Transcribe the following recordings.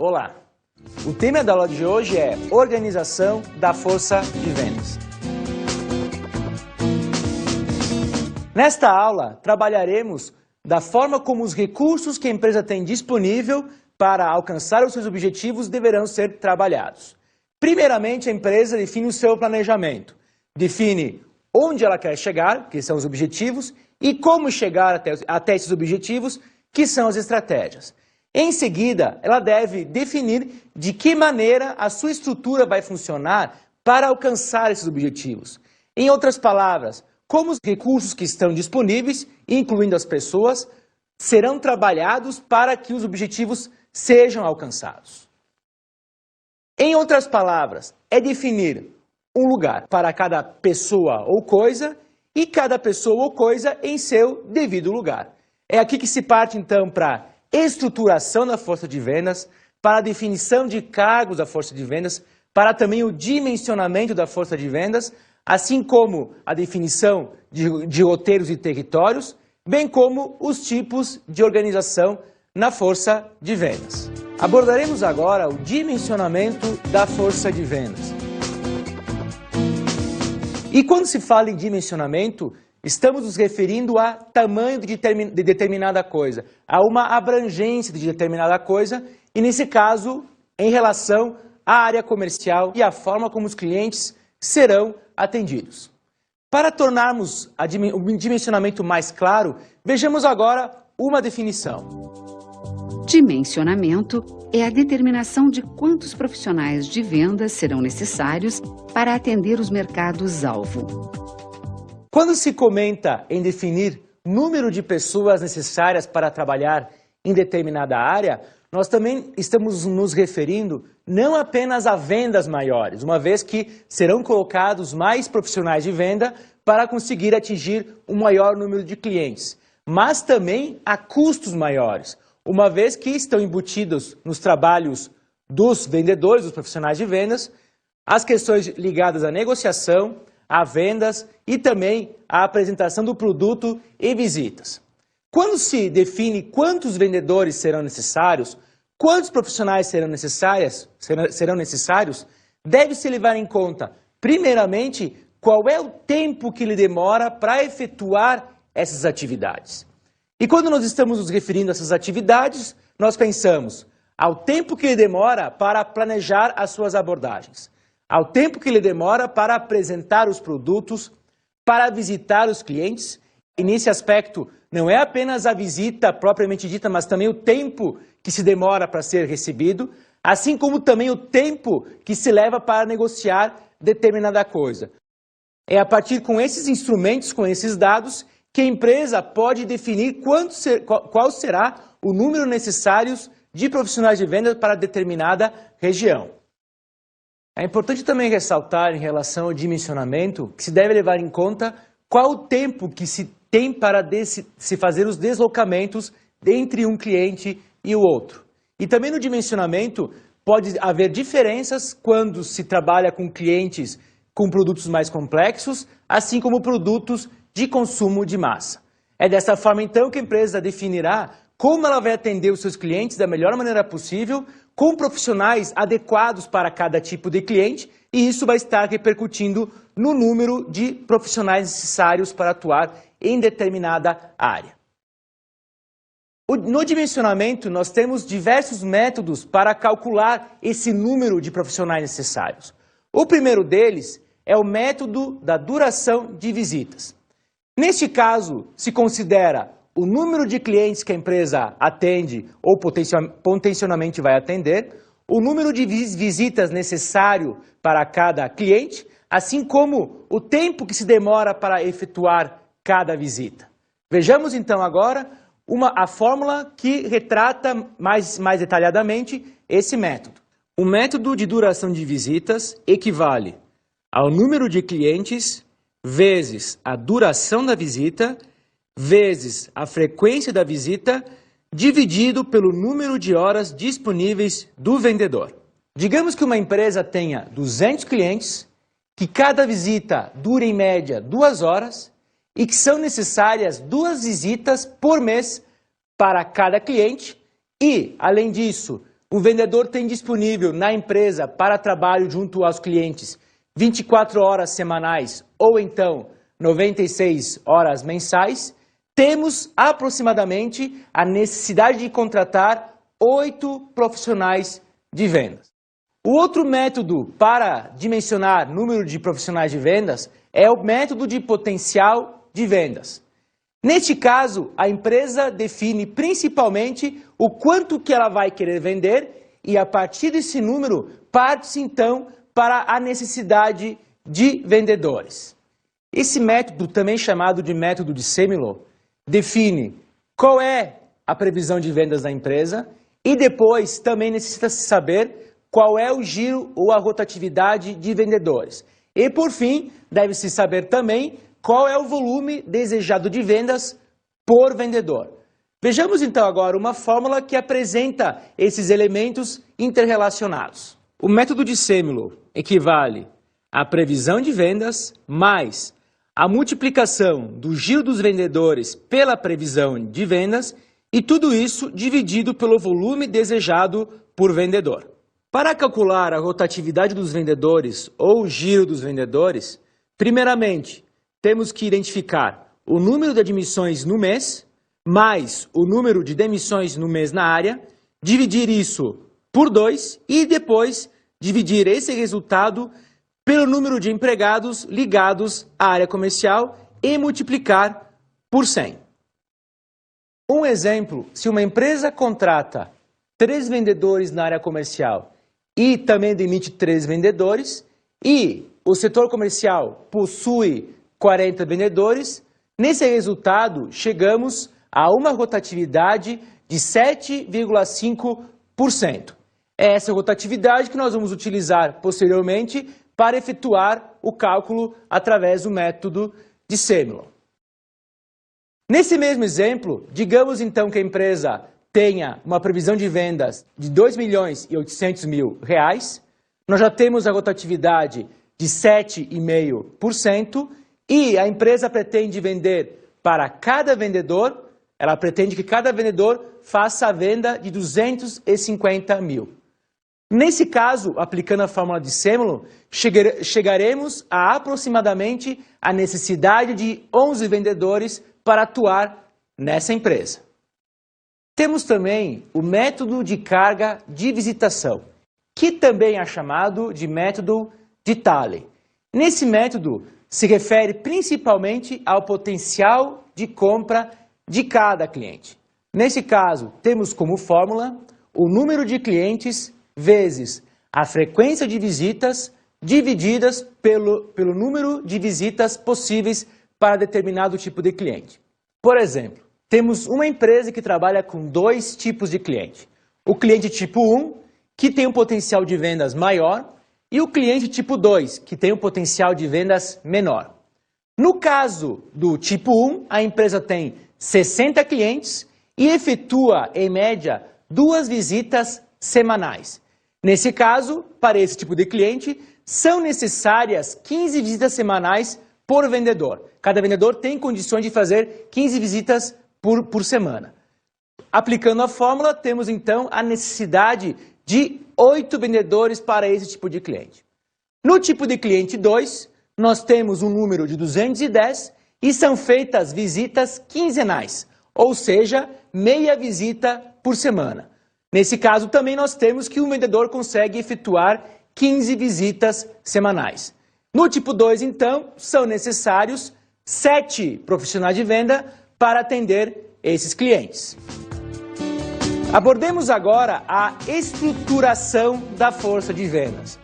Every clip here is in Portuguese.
Olá! O tema da aula de hoje é Organização da Força de Vendas. Nesta aula, trabalharemos da forma como os recursos que a empresa tem disponível para alcançar os seus objetivos deverão ser trabalhados. Primeiramente, a empresa define o seu planejamento, define onde ela quer chegar, que são os objetivos, e como chegar até esses objetivos, que são as estratégias. Em seguida, ela deve definir de que maneira a sua estrutura vai funcionar para alcançar esses objetivos. Em outras palavras, como os recursos que estão disponíveis, incluindo as pessoas, serão trabalhados para que os objetivos sejam alcançados. Em outras palavras, é definir um lugar para cada pessoa ou coisa e cada pessoa ou coisa em seu devido lugar. É aqui que se parte então para a estruturação da força de vendas, para a definição de cargos da força de vendas, para também o dimensionamento da força de vendas, assim como a definição de roteiros e territórios, bem como os tipos de organização na força de vendas. Abordaremos agora o dimensionamento da força de vendas. E quando se fala em dimensionamento, estamos nos referindo a tamanho de determinada coisa, a uma abrangência de determinada coisa, e nesse caso, em relação à área comercial e à forma como os clientes serão atendidos. Para tornarmos o dimensionamento mais claro, vejamos agora uma definição. Dimensionamento é a determinação de quantos profissionais de vendas serão necessários para atender os mercados-alvo. Quando se comenta em definir número de pessoas necessárias para trabalhar em determinada área, nós também estamos nos referindo não apenas a vendas maiores, uma vez que serão colocados mais profissionais de venda para conseguir atingir um maior número de clientes, mas também a custos maiores, uma vez que estão embutidos nos trabalhos dos vendedores, dos profissionais de vendas, as questões ligadas à negociação, a vendas e também a apresentação do produto e visitas. Quando se define quantos vendedores serão necessários, quantos profissionais serão necessários, deve-se levar em conta, primeiramente, qual é o tempo que ele demora para efetuar essas atividades. E quando nós estamos nos referindo a essas atividades, nós pensamos ao tempo que ele demora para planejar as suas abordagens, ao tempo que ele demora para apresentar os produtos, para visitar os clientes. E nesse aspecto, não é apenas a visita propriamente dita, mas também o tempo que se demora para ser recebido, assim como também o tempo que se leva para negociar determinada coisa. É a partir com esses instrumentos, com esses dados, que a empresa pode definir qual será o número necessário de profissionais de vendas para determinada região. É importante também ressaltar em relação ao dimensionamento que se deve levar em conta qual o tempo que se tem para se fazer os deslocamentos entre um cliente e o outro. E também no dimensionamento pode haver diferenças quando se trabalha com clientes com produtos mais complexos, assim como produtos de consumo de massa. É dessa forma então que a empresa definirá como ela vai atender os seus clientes da melhor maneira possível, com profissionais adequados para cada tipo de cliente, e isso vai estar repercutindo no número de profissionais necessários para atuar em determinada área. No dimensionamento, nós temos diversos métodos para calcular esse número de profissionais necessários. O primeiro deles é o método da duração de visitas. Neste caso, se considera o número de clientes que a empresa atende ou potencialmente vai atender, o número de visitas necessário para cada cliente, assim como o tempo que se demora para efetuar cada visita. Vejamos então agora a fórmula que retrata mais detalhadamente esse método. O método de duração de visitas equivale ao número de clientes vezes a duração da visita, vezes a frequência da visita, dividido pelo número de horas disponíveis do vendedor. Digamos que uma empresa tenha 200 clientes, que cada visita dure em média 2 horas e que são necessárias 2 visitas por mês para cada cliente e, além disso, o vendedor tem disponível na empresa para trabalho junto aos clientes 24 horas semanais ou então 96 horas mensais, temos aproximadamente a necessidade de contratar 8 profissionais de vendas. O outro método para dimensionar número de profissionais de vendas é o método de potencial de vendas. Neste caso, a empresa define principalmente o quanto que ela vai querer vender e a partir desse número parte-se então para a necessidade de vendedores. Esse método, também chamado de método de Semelo, define qual é a previsão de vendas da empresa e depois também necessita-se saber qual é o giro ou a rotatividade de vendedores. E por fim, deve-se saber também qual é o volume desejado de vendas por vendedor. Vejamos então agora uma fórmula que apresenta esses elementos interrelacionados. O método de Semelo equivale à previsão de vendas mais a multiplicação do giro dos vendedores pela previsão de vendas e tudo isso dividido pelo volume desejado por vendedor. Para calcular a rotatividade dos vendedores ou o giro dos vendedores, primeiramente, temos que identificar o número de admissões no mês, mais o número de demissões no mês na área, dividir isso por 2 e depois dividir esse resultado pelo número de empregados ligados à área comercial e multiplicar por 100. Um exemplo, se uma empresa contrata 3 vendedores na área comercial e também demite 3 vendedores e o setor comercial possui 40 vendedores, nesse resultado chegamos a uma rotatividade de 7,5%. É essa rotatividade que nós vamos utilizar posteriormente para efetuar o cálculo através do método de Semelo. Nesse mesmo exemplo, digamos então que a empresa tenha uma previsão de vendas de R$ 2.800.000, nós já temos a rotatividade de 7,5%, e a empresa pretende vender para cada vendedor, ela pretende que cada vendedor faça a venda de 250 mil. Nesse caso, aplicando a fórmula de Semelo, chegaremos a aproximadamente a necessidade de 11 vendedores para atuar nessa empresa. Temos também o método de carga de visitação, que também é chamado de método de Thaler. Nesse método, se refere principalmente ao potencial de compra de cada cliente. Nesse caso, temos como fórmula o número de clientes vezes a frequência de visitas divididas pelo número de visitas possíveis para determinado tipo de cliente. Por exemplo, temos uma empresa que trabalha com 2 tipos de cliente. O cliente tipo 1, que tem um potencial de vendas maior, e o cliente tipo 2, que tem um potencial de vendas menor. No caso do tipo 1, a empresa tem 60 clientes e efetua, em média, 2 visitas semanais. Nesse caso, para esse tipo de cliente, são necessárias 15 visitas semanais por vendedor. Cada vendedor tem condições de fazer 15 visitas por semana. Aplicando a fórmula, temos então a necessidade de 8 vendedores para esse tipo de cliente. No tipo de cliente 2, nós temos um número de 210 e são feitas visitas quinzenais, ou seja, meia visita por semana. Nesse caso também nós temos que um vendedor consegue efetuar 15 visitas semanais. No tipo 2, então, são necessários 7 profissionais de venda para atender esses clientes. Abordemos agora a estruturação da força de vendas.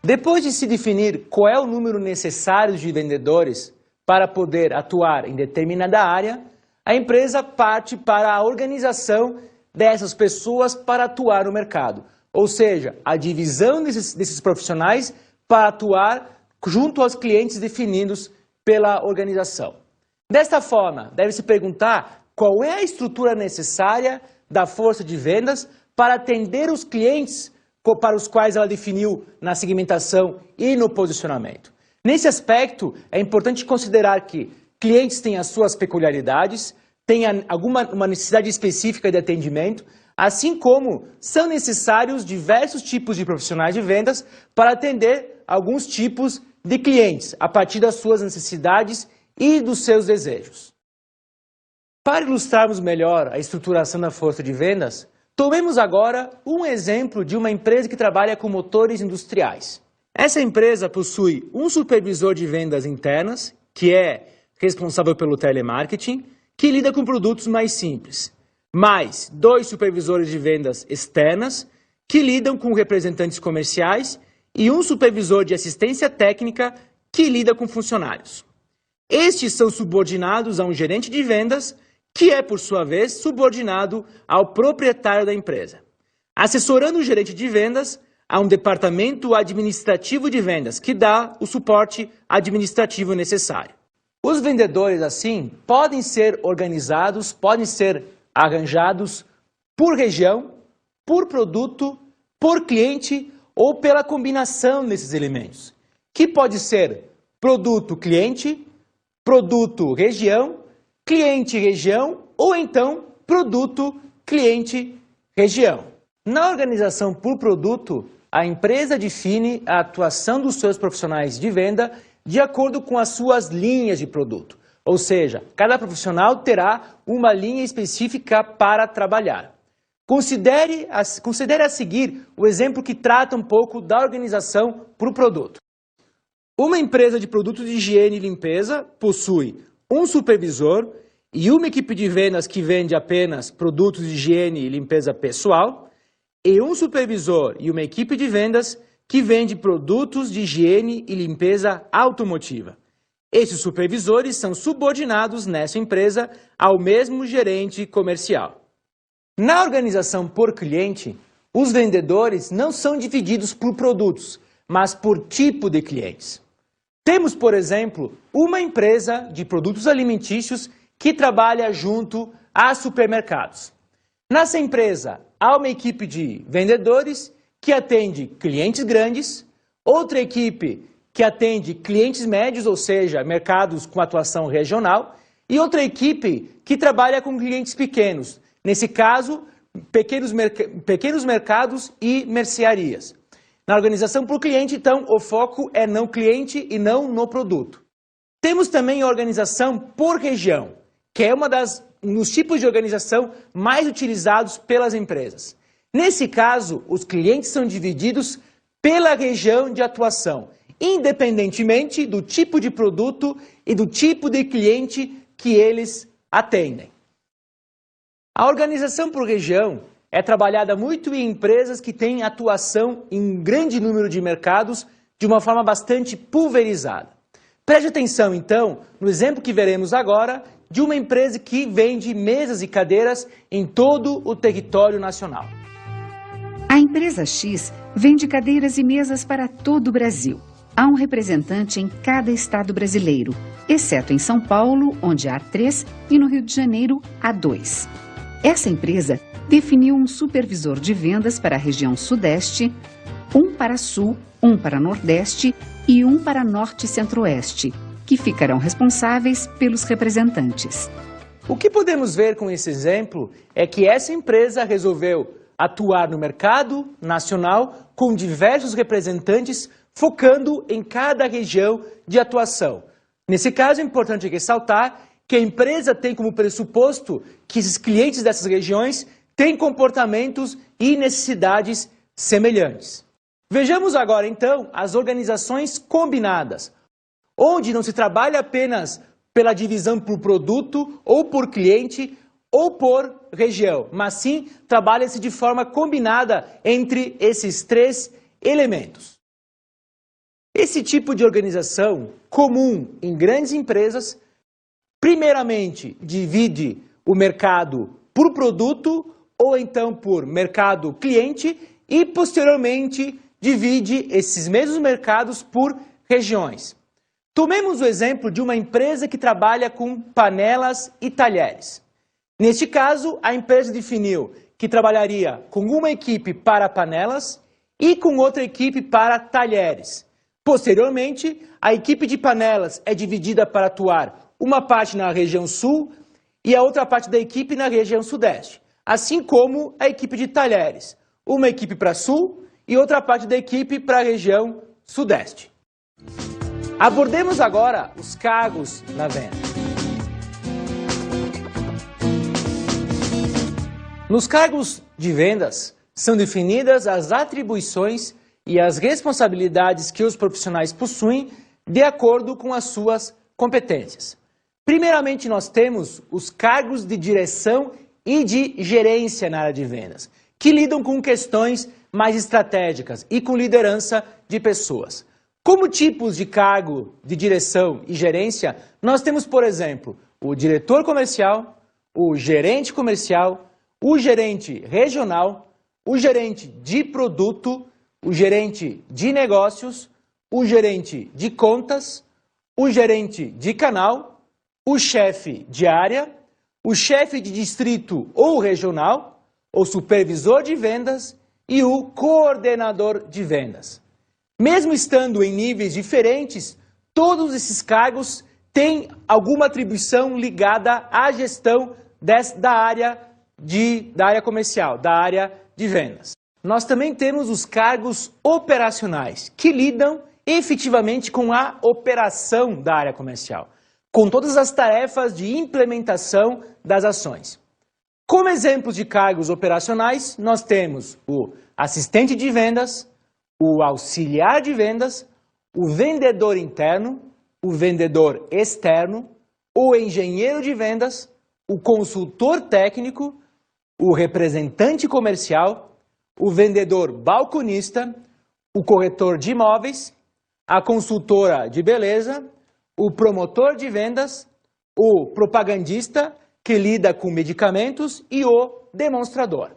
Depois de se definir qual é o número necessário de vendedores para poder atuar em determinada área, a empresa parte para a organização dessas pessoas para atuar no mercado. Ou seja, a divisão desses profissionais para atuar junto aos clientes definidos pela organização. Desta forma, deve-se perguntar qual é a estrutura necessária da força de vendas para atender os clientes para os quais ela definiu na segmentação e no posicionamento. Nesse aspecto, é importante considerar que clientes têm as suas peculiaridades, têm uma necessidade específica de atendimento, assim como são necessários diversos tipos de profissionais de vendas para atender alguns tipos de clientes, a partir das suas necessidades e dos seus desejos. Para ilustrarmos melhor a estruturação da força de vendas, tomemos agora um exemplo de uma empresa que trabalha com motores industriais. Essa empresa possui um supervisor de vendas internas, que é responsável pelo telemarketing, que lida com produtos mais simples, mais 2 supervisores de vendas externas, que lidam com representantes comerciais, e um supervisor de assistência técnica, que lida com funcionários. Estes são subordinados a um gerente de vendas, que é, por sua vez, subordinado ao proprietário da empresa. Assessorando o gerente de vendas, há um departamento administrativo de vendas, que dá o suporte administrativo necessário. Os vendedores, assim, podem ser organizados, podem ser arranjados por região, por produto, por cliente ou pela combinação desses elementos, que pode ser produto-cliente, produto-região, cliente-região ou então produto-cliente-região. Na organização por produto, a empresa define a atuação dos seus profissionais de venda de acordo com as suas linhas de produto. Ou seja, cada profissional terá uma linha específica para trabalhar. Considere a seguir o exemplo que trata um pouco da organização por produto. Uma empresa de produtos de higiene e limpeza possui um supervisor e uma equipe de vendas que vende apenas produtos de higiene e limpeza pessoal, e um supervisor e uma equipe de vendas que vende produtos de higiene e limpeza automotiva. Esses supervisores são subordinados nessa empresa ao mesmo gerente comercial. Na organização por cliente, os vendedores não são divididos por produtos, mas por tipo de clientes. Temos, por exemplo, uma empresa de produtos alimentícios que trabalha junto a supermercados. Nessa empresa, há uma equipe de vendedores que atende clientes grandes, outra equipe que atende clientes médios, ou seja, mercados com atuação regional, e outra equipe que trabalha com clientes pequenos, nesse caso, pequenos mercados e mercearias. Na organização por cliente, então, o foco é no cliente e não no produto. Temos também a organização por região, que é um dos tipos de organização mais utilizados pelas empresas. Nesse caso, os clientes são divididos pela região de atuação, independentemente do tipo de produto e do tipo de cliente que eles atendem. A organização por região é trabalhada muito em empresas que têm atuação em um grande número de mercados de uma forma bastante pulverizada. Preste atenção, então, no exemplo que veremos agora de uma empresa que vende mesas e cadeiras em todo o território nacional. A empresa X vende cadeiras e mesas para todo o Brasil. Há um representante em cada estado brasileiro, exceto em São Paulo, onde há 3, e no Rio de Janeiro há 2. Essa empresa definiu um supervisor de vendas para a região Sudeste, um para Sul, um para Nordeste e um para Norte e Centro-Oeste, que ficarão responsáveis pelos representantes. O que podemos ver com esse exemplo é que essa empresa resolveu atuar no mercado nacional com diversos representantes, focando em cada região de atuação. Nesse caso, é importante ressaltar que a empresa tem como pressuposto que esses clientes dessas regiões têm comportamentos e necessidades semelhantes. Vejamos agora, então, as organizações combinadas, onde não se trabalha apenas pela divisão por produto ou por cliente ou por região, mas sim trabalha-se de forma combinada entre esses 3 elementos. Esse tipo de organização, comum em grandes empresas, primeiramente divide o mercado por produto ou então por mercado cliente e posteriormente divide esses mesmos mercados por regiões. Tomemos o exemplo de uma empresa que trabalha com panelas e talheres. Neste caso, a empresa definiu que trabalharia com uma equipe para panelas e com outra equipe para talheres. Posteriormente, a equipe de panelas é dividida para atuar uma parte na região sul e a outra parte da equipe na região sudeste, assim como a equipe de talheres, uma equipe para sul e outra parte da equipe para a região sudeste. Abordemos agora os cargos na venda. Nos cargos de vendas são definidas as atribuições e as responsabilidades que os profissionais possuem de acordo com as suas competências. Primeiramente, nós temos os cargos de direção e de gerência na área de vendas, que lidam com questões mais estratégicas e com liderança de pessoas. Como tipos de cargo de direção e gerência, nós temos, por exemplo, o diretor comercial, o gerente comercial, o gerente regional, o gerente de produto, o gerente de negócios, o gerente de contas, o gerente de canal, o chefe de área, o chefe de distrito ou regional, o supervisor de vendas e o coordenador de vendas. Mesmo estando em níveis diferentes, todos esses cargos têm alguma atribuição ligada à gestão da área comercial, da área de vendas. Nós também temos os cargos operacionais, que lidam efetivamente com a operação da área comercial, com todas as tarefas de implementação das ações. Como exemplos de cargos operacionais, nós temos o assistente de vendas, o auxiliar de vendas, o vendedor interno, o vendedor externo, o engenheiro de vendas, o consultor técnico, o representante comercial, o vendedor balconista, o corretor de imóveis, a consultora de beleza, o promotor de vendas, o propagandista, que lida com medicamentos, e o demonstrador.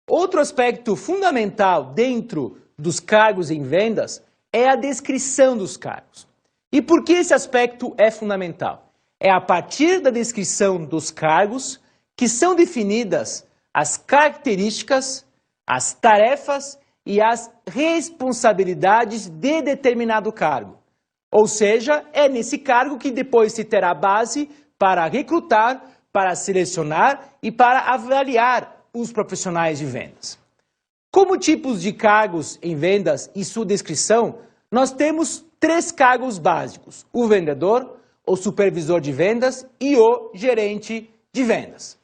Outro aspecto fundamental dentro dos cargos em vendas é a descrição dos cargos. E por que esse aspecto é fundamental? É a partir da descrição dos cargos que são definidas as características, as tarefas e as responsabilidades de determinado cargo. Ou seja, é nesse cargo que depois se terá base para recrutar, para selecionar e para avaliar os profissionais de vendas. Como tipos de cargos em vendas e sua descrição, nós temos 3 cargos básicos: o vendedor, o supervisor de vendas e o gerente de vendas.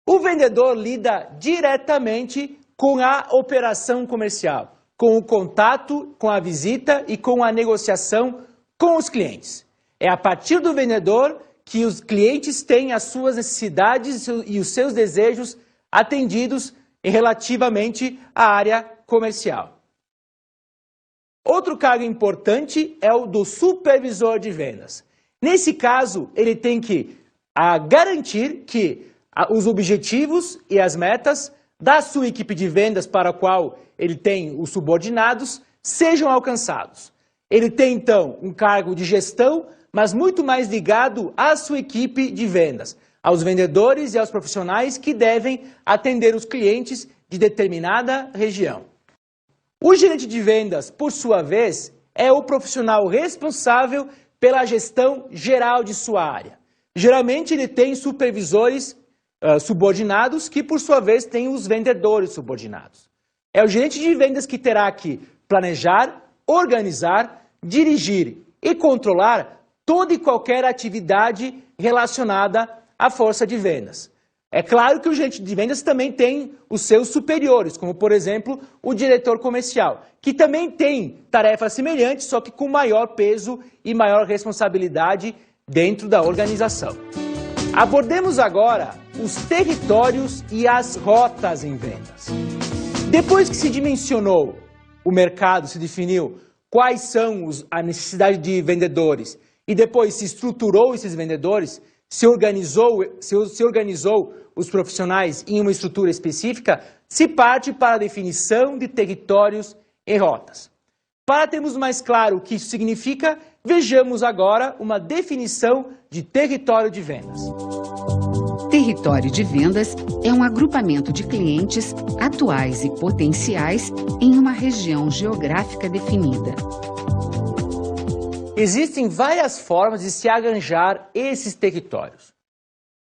O vendedor lida diretamente com a operação comercial, com o contato, com a visita e com a negociação com os clientes. É a partir do vendedor que os clientes têm as suas necessidades e os seus desejos atendidos relativamente à área comercial. Outro cargo importante é o do supervisor de vendas. Nesse caso, ele tem que garantir que os objetivos e as metas da sua equipe de vendas para a qual ele tem os subordinados sejam alcançados. Ele tem, então, um cargo de gestão, mas muito mais ligado à sua equipe de vendas, aos vendedores e aos profissionais que devem atender os clientes de determinada região. O gerente de vendas, por sua vez, é o profissional responsável pela gestão geral de sua área. Geralmente ele tem supervisores subordinados que, por sua vez, têm os vendedores subordinados. É o gerente de vendas que terá que planejar, organizar, dirigir e controlar toda e qualquer atividade relacionada à força de vendas. É claro que o gerente de vendas também tem os seus superiores, como, por exemplo, o diretor comercial, que também tem tarefas semelhantes, só que com maior peso e maior responsabilidade dentro da organização. Abordemos agora os territórios e as rotas em vendas. Depois que se dimensionou o mercado, se definiu quais são a necessidade de vendedores e depois se estruturou esses vendedores, se organizou os profissionais em uma estrutura específica, se parte para a definição de territórios e rotas. Para termos mais claro o que isso significa, vejamos agora uma definição de território de vendas. Território de vendas é um agrupamento de clientes atuais e potenciais em uma região geográfica definida. Existem várias formas de se arranjar esses territórios.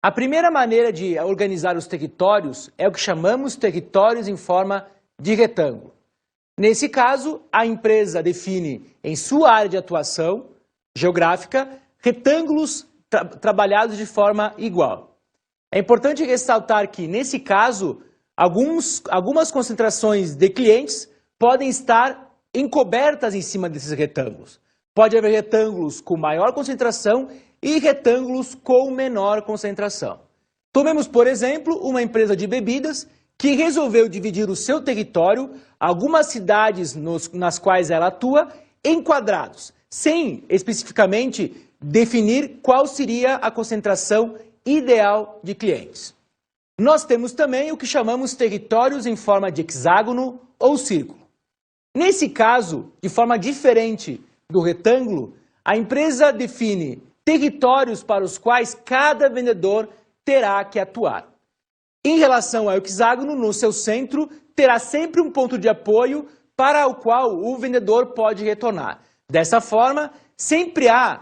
A primeira maneira de organizar os territórios é o que chamamos territórios em forma de retângulo. Nesse caso, a empresa define em sua área de atuação geográfica retângulos trabalhados de forma igual. É importante ressaltar que, nesse caso, algumas concentrações de clientes podem estar encobertas em cima desses retângulos. Pode haver retângulos com maior concentração e retângulos com menor concentração. Tomemos, por exemplo, uma empresa de bebidas que resolveu dividir o seu território, algumas cidades nas quais ela atua, em quadrados, sem especificamente definir qual seria a concentração ideal de clientes. Nós temos também o que chamamos territórios em forma de hexágono ou círculo. Nesse caso, de forma diferente do retângulo, a empresa define territórios para os quais cada vendedor terá que atuar. Em relação ao hexágono, no seu centro, terá sempre um ponto de apoio para o qual o vendedor pode retornar. Dessa forma,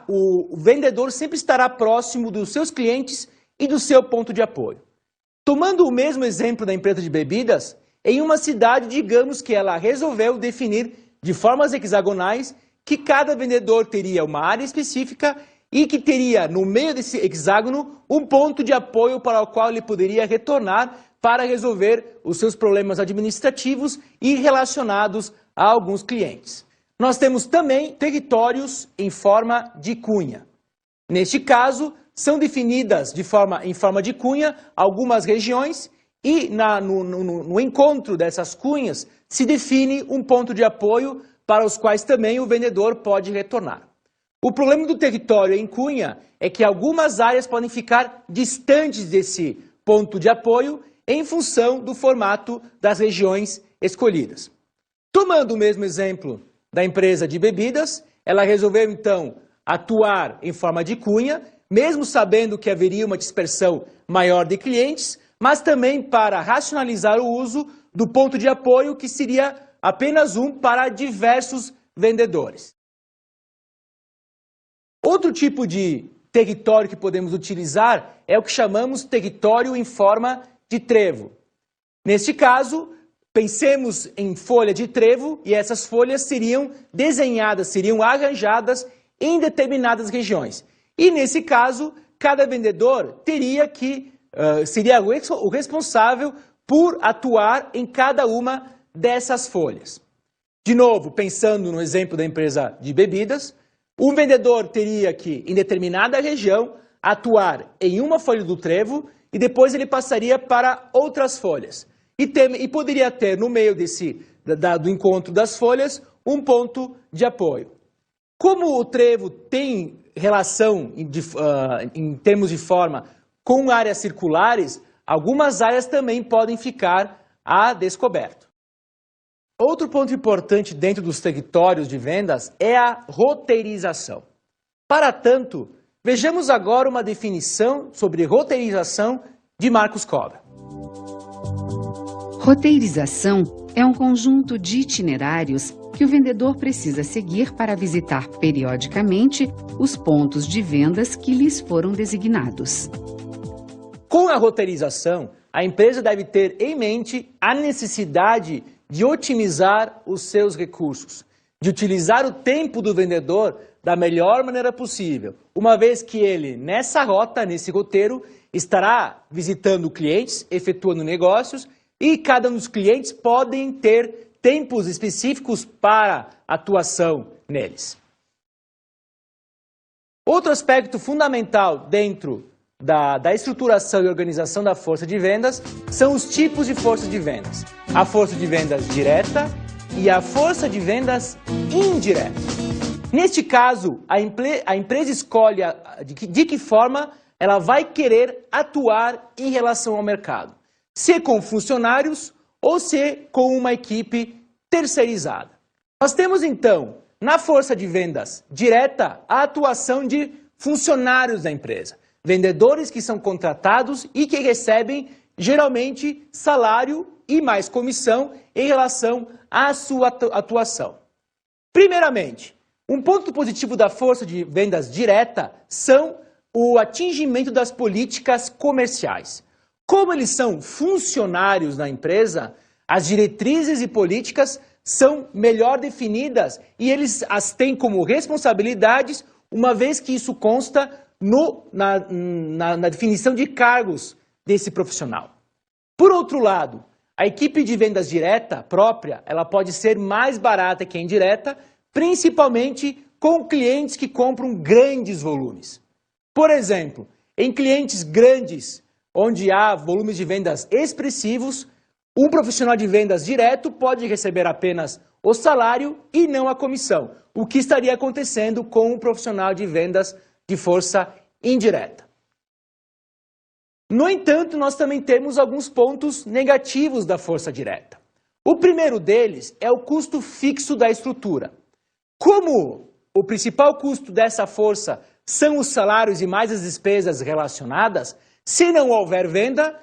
o vendedor sempre estará próximo dos seus clientes e do seu ponto de apoio. Tomando o mesmo exemplo da empresa de bebidas, em uma cidade, digamos que ela resolveu definir de formas hexagonais que cada vendedor teria uma área específica e que teria, no meio desse hexágono, um ponto de apoio para o qual ele poderia retornar para resolver os seus problemas administrativos e relacionados a alguns clientes. Nós temos também territórios em forma de cunha. Neste caso, são definidas em forma de cunha algumas regiões e no encontro dessas cunhas se define um ponto de apoio para os quais também o vendedor pode retornar. O problema do território em cunha é que algumas áreas podem ficar distantes desse ponto de apoio em função do formato das regiões escolhidas. Tomando o mesmo exemplo da empresa de bebidas, ela resolveu então atuar em forma de cunha, mesmo sabendo que haveria uma dispersão maior de clientes, mas também para racionalizar o uso do ponto de apoio que seria apenas um para diversos vendedores. Outro tipo de território que podemos utilizar é o que chamamos território em forma de trevo. Neste caso, pensemos em folha de trevo e essas folhas seriam desenhadas, seriam arranjadas em determinadas regiões. E nesse caso, cada vendedor seria o responsável por atuar em cada uma dessas folhas. De novo, pensando no exemplo da empresa de bebidas, o vendedor teria que, em determinada região, atuar em uma folha do trevo e depois ele passaria para outras folhas. E poderia ter, no meio do encontro das folhas, um ponto de apoio. Como o trevo tem relação, em termos de forma, com áreas circulares, algumas áreas também podem ficar a descoberto. Outro ponto importante dentro dos territórios de vendas é a roteirização. Para tanto, vejamos agora uma definição sobre roteirização de Marcos Cobra. Roteirização é um conjunto de itinerários que o vendedor precisa seguir para visitar periodicamente os pontos de vendas que lhes foram designados. Com a roteirização, a empresa deve ter em mente a necessidade de otimizar os seus recursos, de utilizar o tempo do vendedor da melhor maneira possível, uma vez que ele, nessa rota, nesse roteiro, estará visitando clientes, efetuando negócios, e cada um dos clientes podem ter tempos específicos para atuação neles. Outro aspecto fundamental dentro da estruturação e organização da força de vendas são os tipos de força de vendas. A força de vendas direta e a força de vendas indireta. Neste caso, a empresa escolhe de que forma ela vai querer atuar em relação ao mercado. Se com funcionários ou se com uma equipe terceirizada. Nós temos então, na força de vendas direta, a atuação de funcionários da empresa. Vendedores que são contratados e que recebem, geralmente, salário e mais comissão em relação à sua atuação. Primeiramente, um ponto positivo da força de vendas direta são o atingimento das políticas comerciais. Como eles são funcionários na empresa, as diretrizes e políticas são melhor definidas e eles as têm como responsabilidades, uma vez que isso consta na definição de cargos desse profissional. Por outro lado, a equipe de vendas direta própria, ela pode ser mais barata que a indireta, principalmente com clientes que compram grandes volumes. Por exemplo, em clientes grandes, onde há volumes de vendas expressivos, um profissional de vendas direto pode receber apenas o salário e não a comissão, o que estaria acontecendo com um profissional de vendas de força indireta. No entanto, nós também temos alguns pontos negativos da força direta. O primeiro deles é o custo fixo da estrutura. Como o principal custo dessa força são os salários e mais as despesas relacionadas, se não houver venda,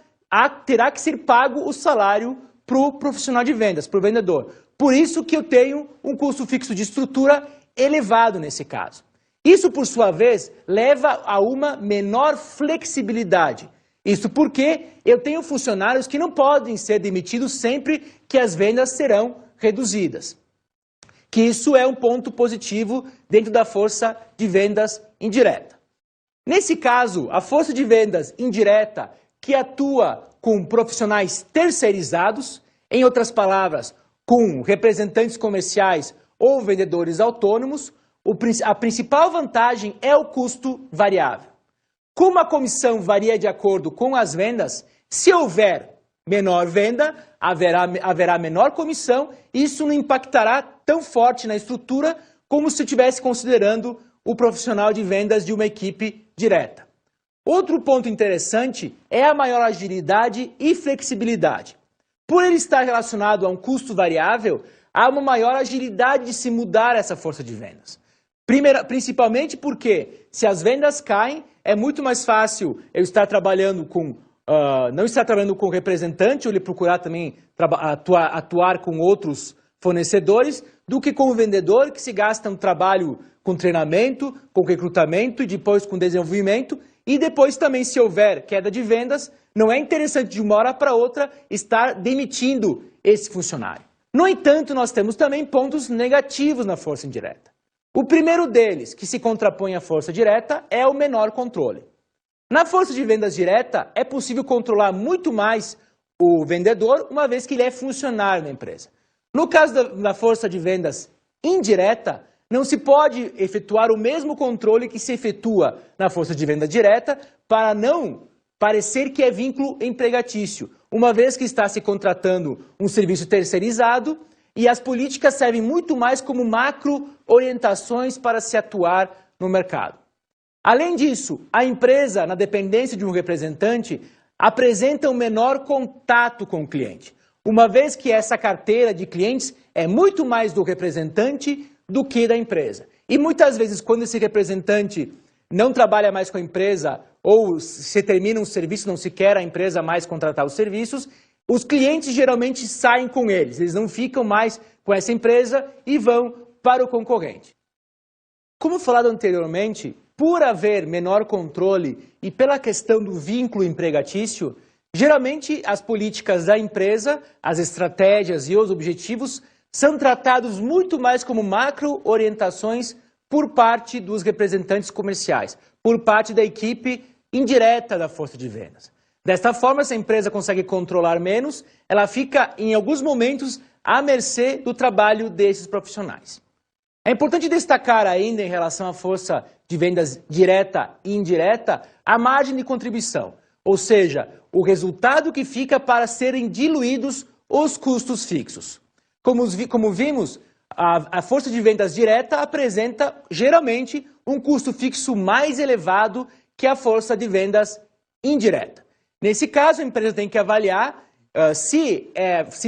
terá que ser pago o salário para o profissional de vendas, para o vendedor. Por isso que eu tenho um custo fixo de estrutura elevado nesse caso. Isso, por sua vez, leva a uma menor flexibilidade. Isso porque eu tenho funcionários que não podem ser demitidos sempre que as vendas serão reduzidas. Que isso é um ponto positivo dentro da força de vendas indireta. Nesse caso, a força de vendas indireta que atua com profissionais terceirizados, em outras palavras, com representantes comerciais ou vendedores autônomos, a principal vantagem é o custo variável. Como a comissão varia de acordo com as vendas, se houver menor venda, haverá menor comissão, e isso não impactará tão forte na estrutura como se estivesse considerando o profissional de vendas de uma equipe direta. Outro ponto interessante é a maior agilidade e flexibilidade. Por ele estar relacionado a um custo variável, há uma maior agilidade de se mudar essa força de vendas. Principalmente porque, se as vendas caem, é muito mais fácil eu estar trabalhando com, não estar trabalhando com o representante, ou ele procurar também atuar com outros fornecedores, do que com o vendedor, que se gasta um trabalho com treinamento, com recrutamento e depois com desenvolvimento. E depois também, se houver queda de vendas, não é interessante de uma hora para outra estar demitindo esse funcionário. No entanto, nós temos também pontos negativos na força indireta. O primeiro deles, que se contrapõe à força direta, é o menor controle. Na força de vendas direta, é possível controlar muito mais o vendedor, uma vez que ele é funcionário da empresa. No caso da força de vendas indireta, não se pode efetuar o mesmo controle que se efetua na força de venda direta, para não parecer que é vínculo empregatício, uma vez que está se contratando um serviço terceirizado, e as políticas servem muito mais como macro-orientações para se atuar no mercado. Além disso, a empresa, na dependência de um representante, apresenta um menor contato com o cliente, uma vez que essa carteira de clientes é muito mais do representante do que da empresa. E muitas vezes, quando esse representante não trabalha mais com a empresa, ou se termina um serviço, não se quer a empresa mais contratar os serviços, os clientes geralmente saem com eles não ficam mais com essa empresa e vão para o concorrente. Como falado anteriormente, por haver menor controle e pela questão do vínculo empregatício, geralmente as políticas da empresa, as estratégias e os objetivos são tratados muito mais como macro-orientações por parte dos representantes comerciais, por parte da equipe indireta da força de vendas. Desta forma, se a empresa consegue controlar menos, ela fica, em alguns momentos, à mercê do trabalho desses profissionais. É importante destacar ainda, em relação à força de vendas direta e indireta, a margem de contribuição, ou seja, o resultado que fica para serem diluídos os custos fixos. Como vimos, a força de vendas direta apresenta, geralmente, um custo fixo mais elevado que a força de vendas indireta. Nesse caso, a empresa tem que avaliar se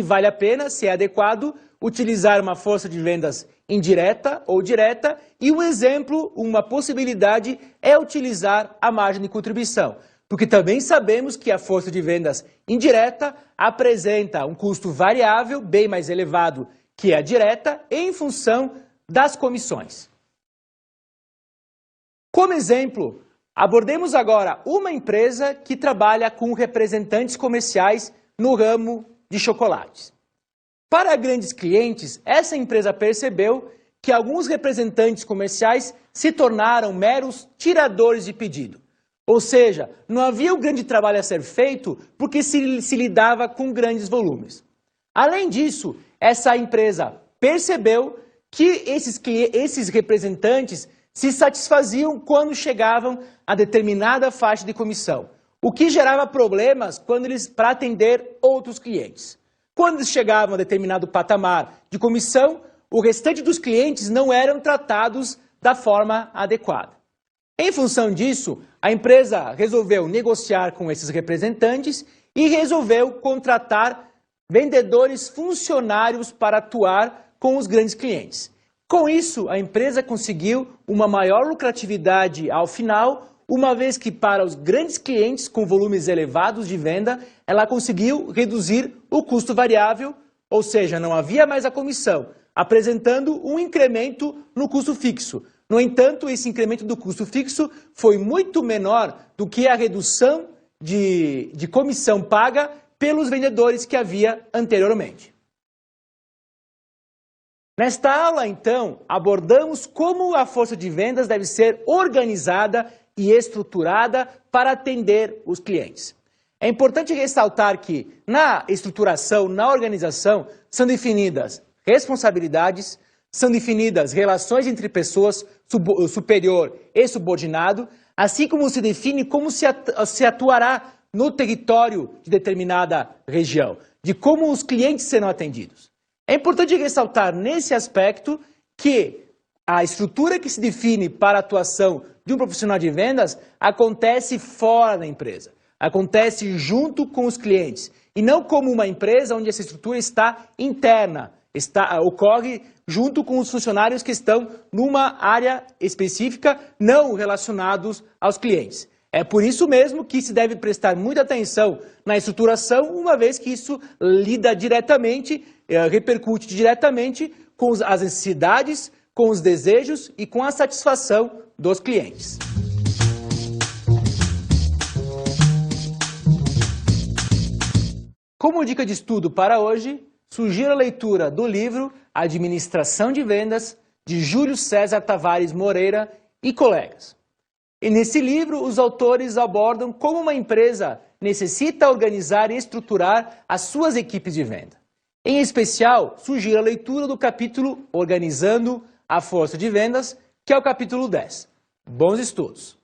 vale a pena, se é adequado, utilizar uma força de vendas indireta ou direta, e um exemplo, uma possibilidade, é utilizar a margem de contribuição. Porque também sabemos que a força de vendas indireta apresenta um custo variável, bem mais elevado que a direta, em função das comissões. Como exemplo, Abordemos agora uma empresa que trabalha com representantes comerciais no ramo de chocolates. Para grandes clientes, essa empresa percebeu que alguns representantes comerciais se tornaram meros tiradores de pedido. Ou seja, não havia um grande trabalho a ser feito porque se lidava com grandes volumes. Além disso, essa empresa percebeu que esses representantes se satisfaziam quando chegavam a determinada faixa de comissão, o que gerava problemas para atender outros clientes. Quando eles chegavam a determinado patamar de comissão, o restante dos clientes não eram tratados da forma adequada. Em função disso, a empresa resolveu negociar com esses representantes e resolveu contratar vendedores funcionários para atuar com os grandes clientes. Com isso, a empresa conseguiu uma maior lucratividade ao final, uma vez que para os grandes clientes com volumes elevados de venda, ela conseguiu reduzir o custo variável, ou seja, não havia mais a comissão, apresentando um incremento no custo fixo. No entanto, esse incremento do custo fixo foi muito menor do que a redução de comissão paga pelos vendedores que havia anteriormente. Nesta aula, então, abordamos como a força de vendas deve ser organizada e estruturada para atender os clientes. É importante ressaltar que, na estruturação, na organização, são definidas responsabilidades, são definidas relações entre pessoas, superior e subordinado, assim como se define como se atuará no território de determinada região, de como os clientes serão atendidos. É importante ressaltar nesse aspecto que a estrutura que se define para a atuação de um profissional de vendas acontece fora da empresa, acontece junto com os clientes, e não como uma empresa onde essa estrutura está interna, ocorre junto com os funcionários que estão numa área específica, não relacionados aos clientes. É por isso mesmo que se deve prestar muita atenção na estruturação, uma vez que isso lida diretamente, repercute diretamente com as necessidades, com os desejos e com a satisfação dos clientes. Como dica de estudo para hoje, sugiro a leitura do livro Administração de Vendas, de Júlio César Tavares Moreira e colegas. E nesse livro, os autores abordam como uma empresa necessita organizar e estruturar as suas equipes de venda. Em especial, sugiro a leitura do capítulo Organizando a Força de Vendas, que é o capítulo 10. Bons estudos!